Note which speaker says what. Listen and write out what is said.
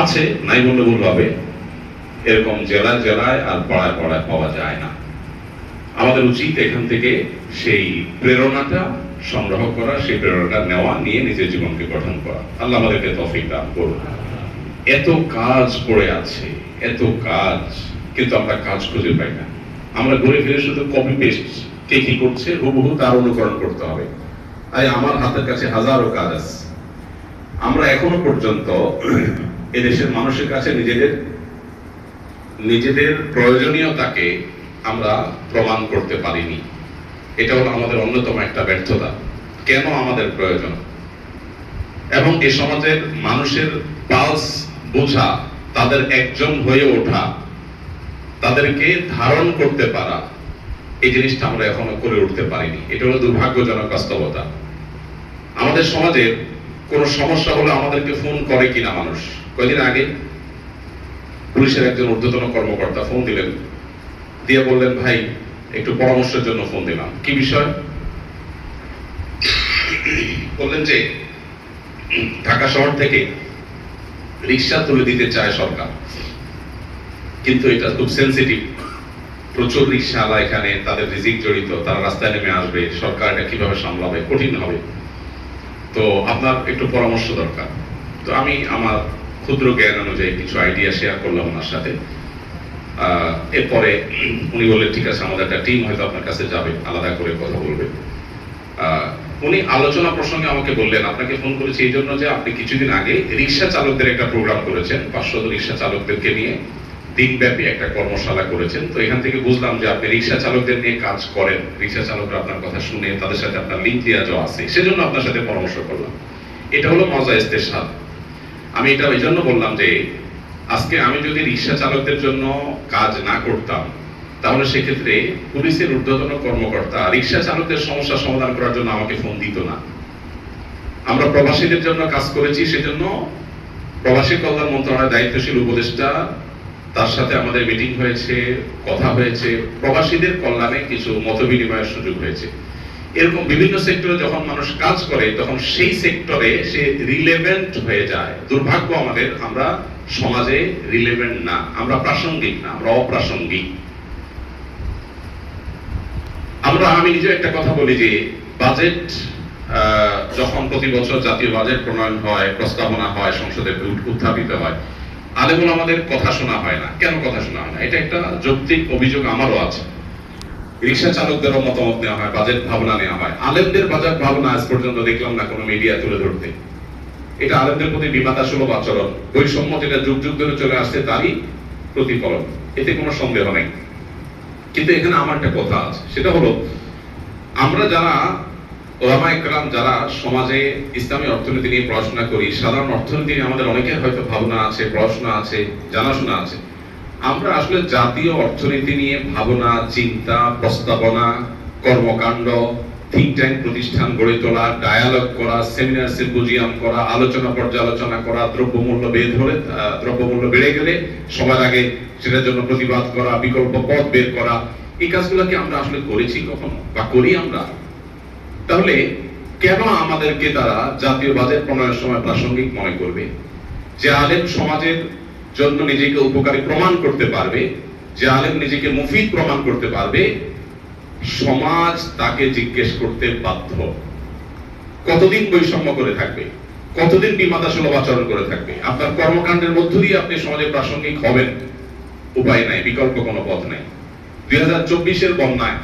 Speaker 1: আছে, নাই বললে ভুল হবে। এরকম জেলায় জেলায় আর পাড়ায় পাড়ায় পাওয়া যায় না। আমাদের উচিত এখান থেকে সেই প্রেরণাটা সংগ্রহ করা, সেই প্রেরণাটা নেওয়া, নিয়ে নিজের জীবনকে গঠন করা। আল্লাহ আমাদেরকে তৌফিক দান করুন। এত কাজ পড়ে আছে, এত কাজ, কিন্তু আমরা কাজ খুঁজে পাই না। আমরা ঘুরে ফিরে শুধু কপি পেস্ট, কে কি করছে হুবহু তার অনুকরণ করতে হবে। তাই আমার হাতের কাছে হাজারো কাজ আছে। আমরা এখনো পর্যন্ত এদেশের মানুষের কাছে নিজেদের প্রয়োজনীয়তাকে আমরা প্রমাণ করতে পারিনি। এটা হলো আমাদের অন্যতম একটা ব্যর্থতা। কেন আমাদের প্রয়োজন, এবং এই সমাজের মানুষের পালস বোঝা, তাদের একজন হয়ে ওঠা, তাদেরকে ধারণ করতে পারা, এই জিনিসটা আমরা এখনো করে উঠতে পারিনি। এটা হলো দুর্ভাগ্যজনক বাস্তবতা। আমাদের সমাজের কোন সমস্যা হলে আমাদেরকে ফোন করে কিনা মানুষ। কয়েকদিন আগে পুলিশের একজন ঊর্ধ্বতন কর্মকর্তা ফোন দিলেন, দিয়ে বললেন, ভাই একটু পরামর্শের জন্য ফোন দিলাম। কি বিষয়? বললেন যে ঢাকা শহর থেকে রিক্সা তুলে দিতে চায় সরকার, কিন্তু এটা খুব সেন্সিটিভ। প্রচুর রিক্সাওয়ালা এখানে, তাদের রিজিক জড়িত, তারা রাস্তায় নেমে আসবে, সরকার এটা কিভাবে সামলাবে, কঠিন হবে। তো আপনার একটু পরামর্শ দরকার। তো আমি আমার ক্ষুদ্র জ্ঞান অনুযায়ী কিছু আইডিয়া শেয়ার করলাম ওনার সাথে। এরপরে উনি বললেন, ঠিক আছে, আমাদের একটা টিম হয়তো আপনার কাছে যাবে, আলাদা করে কথা বলবে। উনি আলোচনা প্রসঙ্গে আমাকে বললেন, আপনাকে ফোন করেছি এই জন্য যে আপনি কিছুদিন আগে রিক্সা চালকদের একটা প্রোগ্রাম করেছেন, 500 রিক্সা চালকদেরকে নিয়ে দিনব্যাপী একটা কর্মশালা করেছেন। তো এখান থেকে বুঝলাম যে আপনি রিক্সা চালকদের নিয়ে কাজ করেন, রিক্সা চালকরা আপনার কথা শুনে তাদের সাথে আপনার লিঙ্ক দেওয়া যাওয়া আছে, সেজন্য আপনার সাথে পরামর্শ করলাম। এটা হলো মজা ইস্তেশাদ। আমি এটা ওই জন্য বললাম যে আজকে আমি যদি রিক্সা চালকদের জন্য কাজ না করতাম, তাহলে সেক্ষেত্রে পুলিশের ঊর্ধ্বতন কর্মকর্তা রিক্সা চালকদের সমস্যা সমাধান করার জন্য আমাকে ফোন দিত না। আমরা প্রবাসীদের জন্য কাজ করেছি, সেজন্য প্রবাসী কল্যাণ মন্ত্রণালয়ের দায়িত্বশীল উপদেষ্টা, তার সাথে আমাদের মিটিং হয়েছে, কথা হয়েছে, প্রবাসীদের কল্যাণে কিছু মত বিনিময়ের সুযোগ হয়েছে। এরকম বিভিন্ন সেক্টরে যখন মানুষ কাজ করে, তখন সেই সেক্টরে সে রিলেভেন্ট হয়ে যায়। দুর্ভাগ্য আমাদের, আমরা সমাজে রিলেভেন্ট না, আমরা প্রাসঙ্গিক না, আমরা অপ্রাসঙ্গিক। আমি নিজে একটা কথা বলি যে বাজেট যখন প্রতি বছর জাতীয় বাজেট প্রণয়ন হয়, প্রস্তাবনা হয়, সংসদে উত্থাপিত হয়, আলেমুল আমাদের কথা শোনা হয় না। কেন কথা শোনা হয় না? এটা একটা যৌক্তিক অভিযোগ আমারও আছে। রিক্সা চালকদেরও মতামত নেওয়া হয়, বাজেট ভাবনা নেওয়া হয়, আলেমদের বাজেট ভাবনা আজ পর্যন্ত দেখলাম না কোনো মিডিয়া তুলে ধরতে। এটা আলেমদের প্রতি বিমাতা সুলভ আচরণ, বৈষম্য যেটা যুগ যুগ ধরে চলে আসছে তারই প্রতিফলন, এতে কোনো সন্দেহ নেই। কিন্তু এখানে আমার একটা কথা আছে, সেটা হলো আমরা যারা ওলামায়ে কেরাম, যারা সমাজে ইসলামী অর্থনীতি নিয়ে পড়াশোনা করি, সাধারণ অর্থনীতি নিয়ে আমাদের অনেকের হয়তো ভাবনা আছে, পড়াশোনা আছে, জানাশোনা আছে। আমরা আসলে জাতীয় অর্থনীতি নিয়ে ভাবনা, চিন্তা, প্রস্তাবনা, কর্মকাণ্ড, থিঙ্ক ট্যাঙ্ক প্রতিষ্ঠান গড়ে তোলা, ডায়ালগ করা, সেমিনার সিম্পোজিয়াম করা, আলোচনা পর্যালোচনা করা, দ্রব্যমূল্য বেড়ে গেলে সবার আগে সেটার জন্য প্রতিবাদ করা, বিকল্প পথ বের করা, এই কাজগুলোকে আমরা আসলে করেছি কখনো, বা করি আমরা? তাহলে কেন আমাদেরকে তারা জাতীয় বাজেট প্রণয়নের সময় প্রাসঙ্গিক মনে করবে? যে আলেম সমাজের জন্য নিজেকে উপকারী প্রমাণ করতে পারবে, যে আলেম নিজেকে মুফিদ প্রমাণ করতে পারবে, সমাজ তাকে জিজ্ঞেস করতে বাধ্য, কতদিন বৈষম্য করে থাকবে, কতদিন বিমাতা সুলভ আচরণ করে থাকবে? আপনার কর্মকাণ্ডের মধ্য দিয়ে আপনি সমাজে প্রাসঙ্গিক হবেন, উপায় নাই, বিকল্প কোনো পথ নাই। 2024-এর বন্যায়